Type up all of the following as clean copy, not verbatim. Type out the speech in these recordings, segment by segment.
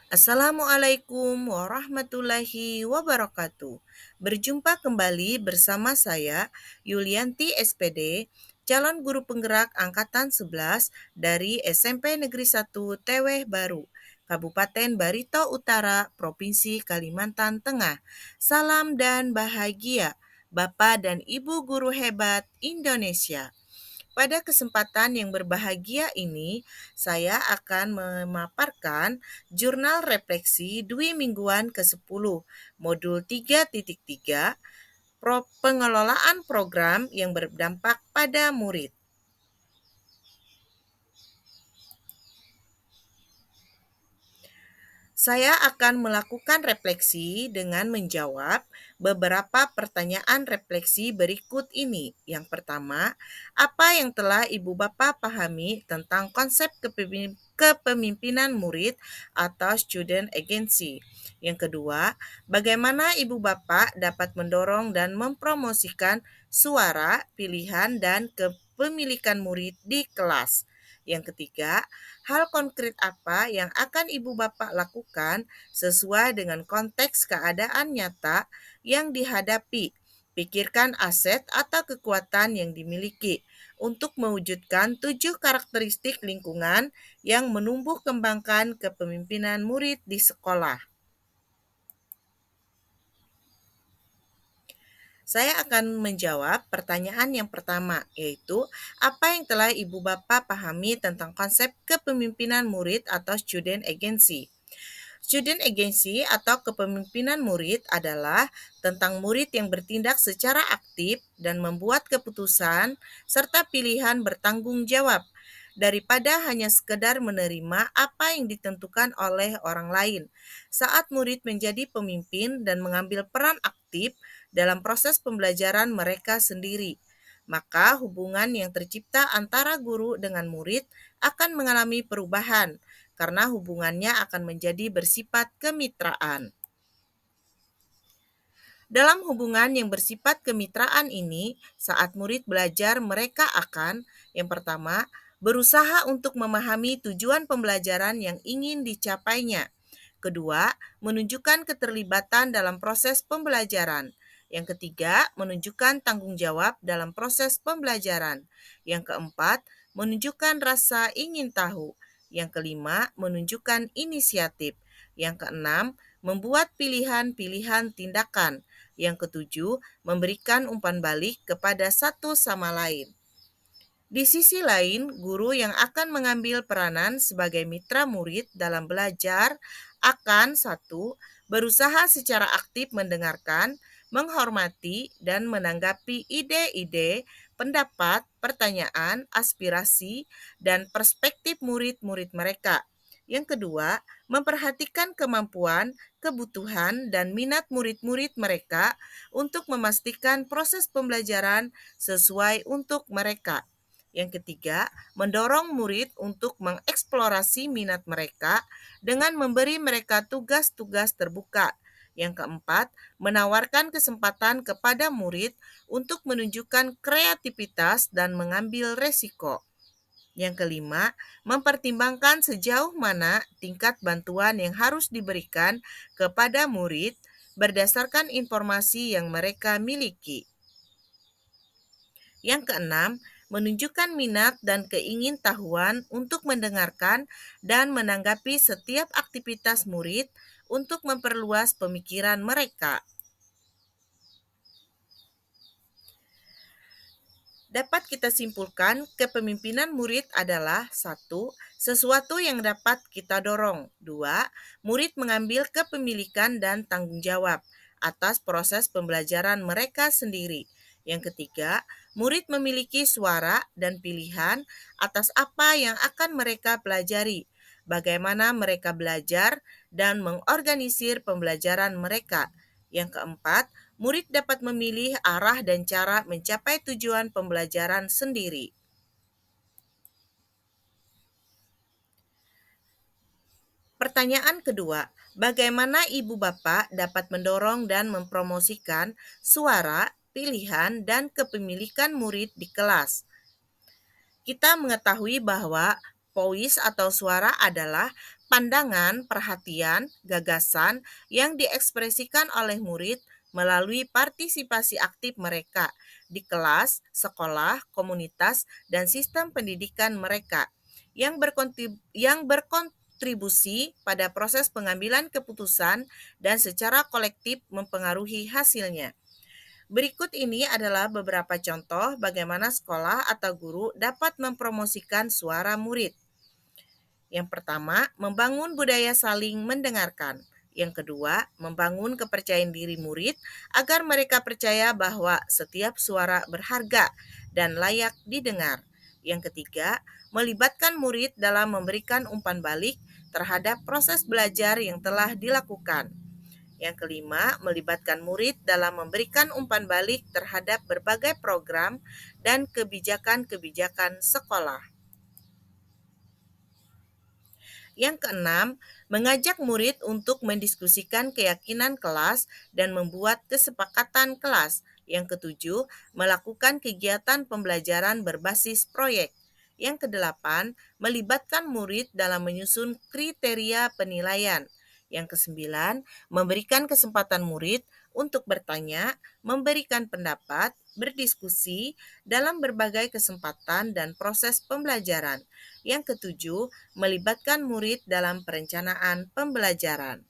Assalamualaikum warahmatullahi wabarakatuh. Berjumpa kembali bersama saya, Yulianti SPD, calon guru penggerak Angkatan 11 dari SMP Negeri 1 Teweh Baru, Kabupaten Barito Utara, Provinsi Kalimantan Tengah. Salam dan bahagia, Bapak dan Ibu guru hebat Indonesia. Pada kesempatan yang berbahagia ini, saya akan memaparkan jurnal refleksi Dwi Mingguan ke-10, modul 3.3, pengelolaan program yang berdampak pada murid. Saya akan melakukan refleksi dengan menjawab beberapa pertanyaan refleksi berikut ini. Yang pertama, apa yang telah Ibu Bapak pahami tentang konsep kepemimpinan murid atau student agency? Yang kedua, bagaimana Ibu Bapak dapat mendorong dan mempromosikan suara, pilihan, dan kepemilikan murid di kelas? Yang ketiga, hal konkret apa yang akan Ibu Bapak lakukan sesuai dengan konteks keadaan nyata yang dihadapi? Pikirkan aset atau kekuatan yang dimiliki untuk mewujudkan 7 karakteristik lingkungan yang menumbuh kembangkan kepemimpinan murid di sekolah. Saya akan menjawab pertanyaan yang pertama, yaitu apa yang telah Ibu Bapak pahami tentang konsep kepemimpinan murid atau student agency. Student agency atau kepemimpinan murid adalah tentang murid yang bertindak secara aktif dan membuat keputusan serta pilihan bertanggung jawab daripada hanya sekedar menerima apa yang ditentukan oleh orang lain. Saat murid menjadi pemimpin dan mengambil peran aktif dalam proses pembelajaran mereka sendiri, maka hubungan yang tercipta antara guru dengan murid akan mengalami perubahan karena hubungannya akan menjadi bersifat kemitraan. Dalam hubungan yang bersifat kemitraan ini, saat murid belajar, mereka akan yang pertama, berusaha untuk memahami tujuan pembelajaran yang ingin dicapainya. Kedua, menunjukkan keterlibatan dalam proses pembelajaran. Yang ketiga, menunjukkan tanggung jawab dalam proses pembelajaran. Yang keempat, menunjukkan rasa ingin tahu. Yang kelima, menunjukkan inisiatif. Yang keenam, membuat pilihan-pilihan tindakan. Yang ketujuh, memberikan umpan balik kepada satu sama lain. Di sisi lain, guru yang akan mengambil peranan sebagai mitra murid dalam belajar akan satu, berusaha secara aktif mendengarkan, menghormati, dan menanggapi ide-ide, pendapat, pertanyaan, aspirasi, dan perspektif murid-murid mereka. Yang kedua, memperhatikan kemampuan, kebutuhan, dan minat murid-murid mereka untuk memastikan proses pembelajaran sesuai untuk mereka. Yang ketiga, mendorong murid untuk mengeksplorasi minat mereka dengan memberi mereka tugas-tugas terbuka. Yang keempat, menawarkan kesempatan kepada murid untuk menunjukkan kreativitas dan mengambil resiko. Yang kelima, mempertimbangkan sejauh mana tingkat bantuan yang harus diberikan kepada murid berdasarkan informasi yang mereka miliki. Yang keenam, menunjukkan minat dan keingintahuan untuk mendengarkan dan menanggapi setiap aktivitas murid untuk memperluas pemikiran mereka. Dapat kita simpulkan, kepemimpinan murid adalah satu, sesuatu yang dapat kita dorong. Dua, murid mengambil kepemilikan dan tanggung jawab atas proses pembelajaran mereka sendiri. Yang ketiga, murid memiliki suara dan pilihan atas apa yang akan mereka pelajari, bagaimana mereka belajar, dan mengorganisir pembelajaran mereka. Yang keempat, murid dapat memilih arah dan cara mencapai tujuan pembelajaran sendiri. Pertanyaan kedua, bagaimana Ibu Bapak dapat mendorong dan mempromosikan suara, pilihan, dan kepemilikan murid di kelas? Kita mengetahui bahwa voice atau suara adalah pandangan, perhatian, gagasan yang diekspresikan oleh murid melalui partisipasi aktif mereka di kelas, sekolah, komunitas, dan sistem pendidikan mereka yang berkontribusi pada proses pengambilan keputusan dan secara kolektif mempengaruhi hasilnya. Berikut ini adalah beberapa contoh bagaimana sekolah atau guru dapat mempromosikan suara murid. Yang pertama, membangun budaya saling mendengarkan. Yang kedua, membangun kepercayaan diri murid agar mereka percaya bahwa setiap suara berharga dan layak didengar. Yang ketiga, melibatkan murid dalam memberikan umpan balik terhadap proses belajar yang telah dilakukan. Yang kelima, melibatkan murid dalam memberikan umpan balik terhadap berbagai program dan kebijakan-kebijakan sekolah. Yang keenam, mengajak murid untuk mendiskusikan keyakinan kelas dan membuat kesepakatan kelas. Yang ketujuh, melakukan kegiatan pembelajaran berbasis proyek. Yang kedelapan, melibatkan murid dalam menyusun kriteria penilaian. Yang kesembilan, memberikan kesempatan murid untuk bertanya, memberikan pendapat, berdiskusi dalam berbagai kesempatan dan proses pembelajaran. Yang ketujuh, melibatkan murid dalam perencanaan pembelajaran.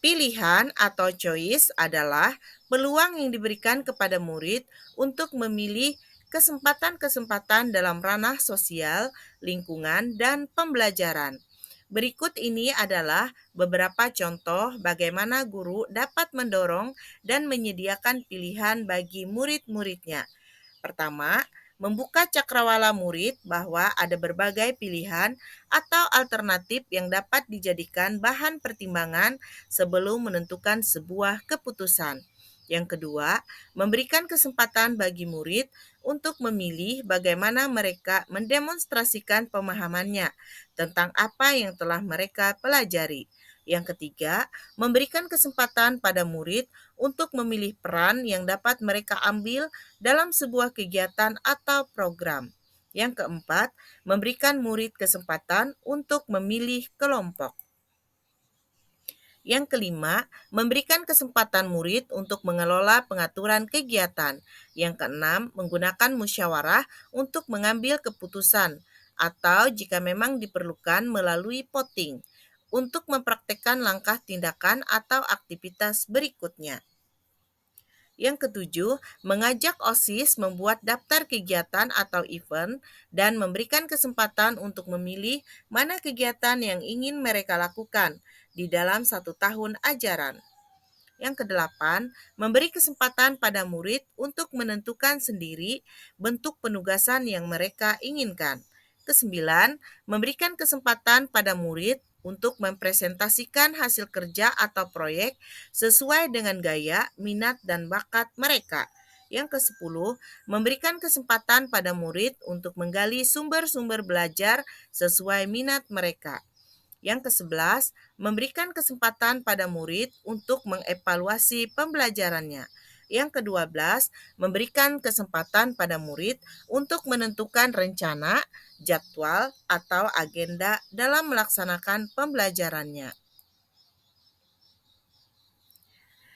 Pilihan atau choice adalah peluang yang diberikan kepada murid untuk memilih kesempatan-kesempatan dalam ranah sosial, lingkungan, dan pembelajaran. Berikut ini adalah beberapa contoh bagaimana guru dapat mendorong dan menyediakan pilihan bagi murid-muridnya. Pertama, membuka cakrawala murid bahwa ada berbagai pilihan atau alternatif yang dapat dijadikan bahan pertimbangan sebelum menentukan sebuah keputusan. Yang kedua, memberikan kesempatan bagi murid untuk memilih bagaimana mereka mendemonstrasikan pemahamannya tentang apa yang telah mereka pelajari. Yang ketiga, memberikan kesempatan pada murid untuk memilih peran yang dapat mereka ambil dalam sebuah kegiatan atau program. Yang keempat, memberikan murid kesempatan untuk memilih kelompok. Yang kelima, memberikan kesempatan murid untuk mengelola pengaturan kegiatan. Yang keenam, menggunakan musyawarah untuk mengambil keputusan atau jika memang diperlukan melalui voting untuk mempraktekkan langkah tindakan atau aktivitas berikutnya. Yang ketujuh, mengajak OSIS membuat daftar kegiatan atau event dan memberikan kesempatan untuk memilih mana kegiatan yang ingin mereka lakukan di dalam 1 tahun ajaran. Yang kedelapan, memberi kesempatan pada murid untuk menentukan sendiri bentuk penugasan yang mereka inginkan. Kesembilan, memberikan kesempatan pada murid untuk mempresentasikan hasil kerja atau proyek sesuai dengan gaya, minat, dan bakat mereka. Yang kesepuluh, memberikan kesempatan pada murid untuk menggali sumber-sumber belajar sesuai minat mereka. Yang ke-11, memberikan kesempatan pada murid untuk mengevaluasi pembelajarannya. Yang ke-12, memberikan kesempatan pada murid untuk menentukan rencana, jadwal, atau agenda dalam melaksanakan pembelajarannya.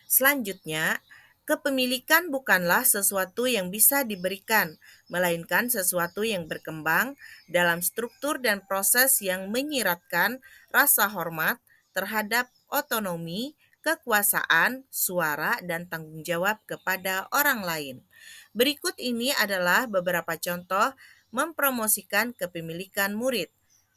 Selanjutnya, kepemilikan bukanlah sesuatu yang bisa diberikan, melainkan sesuatu yang berkembang dalam struktur dan proses yang menyiratkan rasa hormat terhadap otonomi, kekuasaan, suara, dan tanggung jawab kepada orang lain. Berikut ini adalah beberapa contoh mempromosikan kepemilikan murid.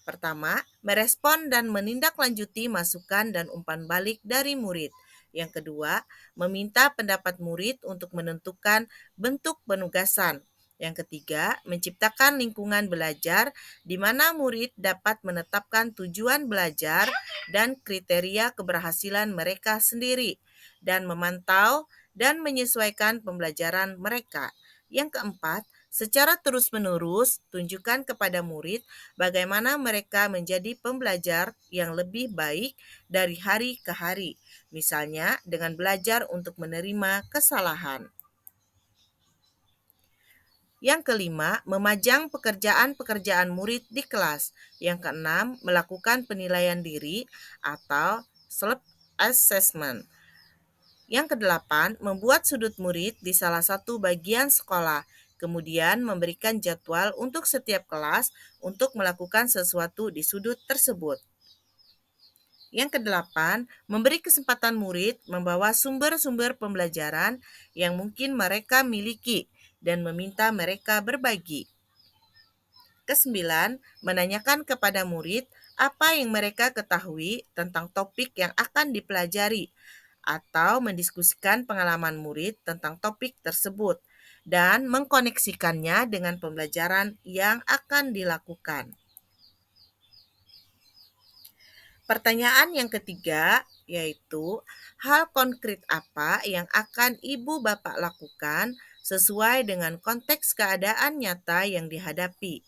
Pertama, merespon dan menindaklanjuti masukan dan umpan balik dari murid. Yang kedua, meminta pendapat murid untuk menentukan bentuk penugasan. Yang ketiga, menciptakan lingkungan belajar di mana murid dapat menetapkan tujuan belajar dan kriteria keberhasilan mereka sendiri, dan memantau dan menyesuaikan pembelajaran mereka. Yang keempat, secara terus-menerus tunjukkan kepada murid bagaimana mereka menjadi pembelajar yang lebih baik dari hari ke hari, misalnya dengan belajar untuk menerima kesalahan. Yang kelima, memajang pekerjaan-pekerjaan murid di kelas. Yang keenam, melakukan penilaian diri atau self-assessment. Yang kedelapan, membuat sudut murid di salah satu bagian sekolah. Kemudian memberikan jadwal untuk setiap kelas untuk melakukan sesuatu di sudut tersebut. Yang kedelapan, memberi kesempatan murid membawa sumber-sumber pembelajaran yang mungkin mereka miliki dan meminta mereka berbagi. Kesembilan, menanyakan kepada murid apa yang mereka ketahui tentang topik yang akan dipelajari atau mendiskusikan pengalaman murid tentang topik tersebut dan mengkoneksikannya dengan pembelajaran yang akan dilakukan. Pertanyaan yang ketiga yaitu, hal konkret apa yang akan ibu bapak lakukan sesuai dengan konteks keadaan nyata yang dihadapi?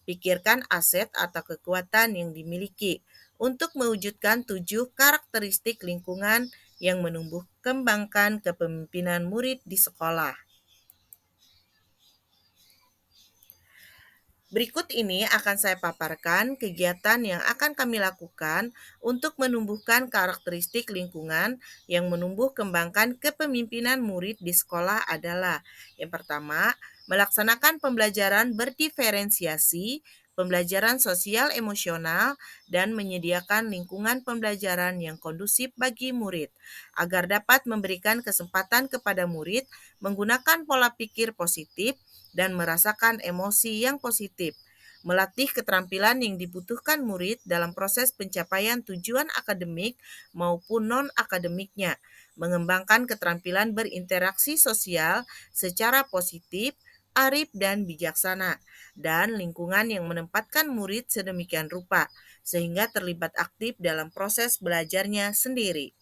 Pikirkan aset atau kekuatan yang dimiliki untuk mewujudkan 7 karakteristik lingkungan yang menumbuh kembangkan kepemimpinan murid di sekolah. Berikut ini akan saya paparkan kegiatan yang akan kami lakukan untuk menumbuhkan karakteristik lingkungan yang menumbuh kembangkan kepemimpinan murid di sekolah adalah: yang pertama, melaksanakan pembelajaran berdiferensiasi, pembelajaran sosial emosional, dan menyediakan lingkungan pembelajaran yang kondusif bagi murid, agar dapat memberikan kesempatan kepada murid menggunakan pola pikir positif dan merasakan emosi yang positif, melatih keterampilan yang dibutuhkan murid dalam proses pencapaian tujuan akademik maupun non-akademiknya, mengembangkan keterampilan berinteraksi sosial secara positif, arif dan bijaksana, dan lingkungan yang menempatkan murid sedemikian rupa sehingga terlibat aktif dalam proses belajarnya sendiri.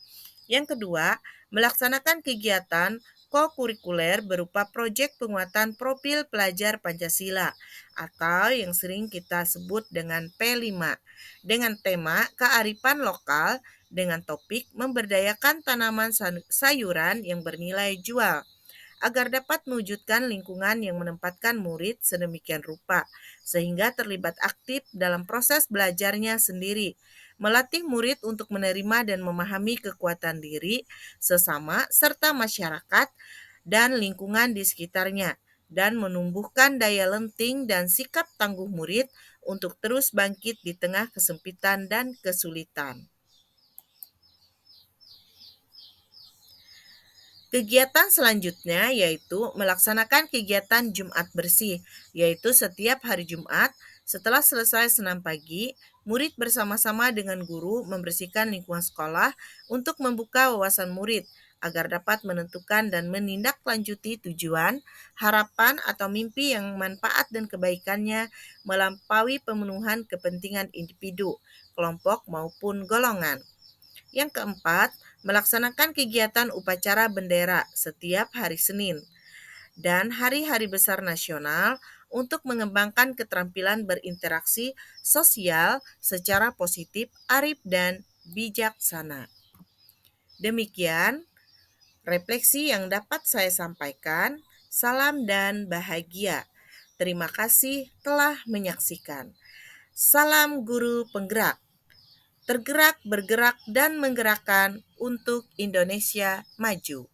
Yang kedua, melaksanakan kegiatan kokurikuler berupa proyek penguatan profil pelajar Pancasila atau yang sering kita sebut dengan P5 dengan tema kearifan lokal dengan topik memberdayakan tanaman sayuran yang bernilai jual, agar dapat mewujudkan lingkungan yang menempatkan murid sedemikian rupa sehingga terlibat aktif dalam proses belajarnya sendiri, melatih murid untuk menerima dan memahami kekuatan diri, sesama, serta masyarakat dan lingkungan di sekitarnya, dan menumbuhkan daya lenting dan sikap tangguh murid untuk terus bangkit di tengah kesempitan dan kesulitan. Kegiatan selanjutnya yaitu melaksanakan kegiatan Jumat bersih, yaitu setiap hari Jumat setelah selesai senam pagi, murid bersama-sama dengan guru membersihkan lingkungan sekolah untuk membuka wawasan murid agar dapat menentukan dan menindaklanjuti tujuan, harapan atau mimpi yang manfaat dan kebaikannya melampaui pemenuhan kepentingan individu, kelompok maupun golongan. Yang keempat, melaksanakan kegiatan upacara bendera setiap hari Senin dan hari-hari besar nasional untuk mengembangkan keterampilan berinteraksi sosial secara positif, arif, dan bijaksana. Demikian refleksi yang dapat saya sampaikan. Salam dan bahagia. Terima kasih telah menyaksikan. Salam guru penggerak. Tergerak, bergerak, dan menggerakkan untuk Indonesia maju.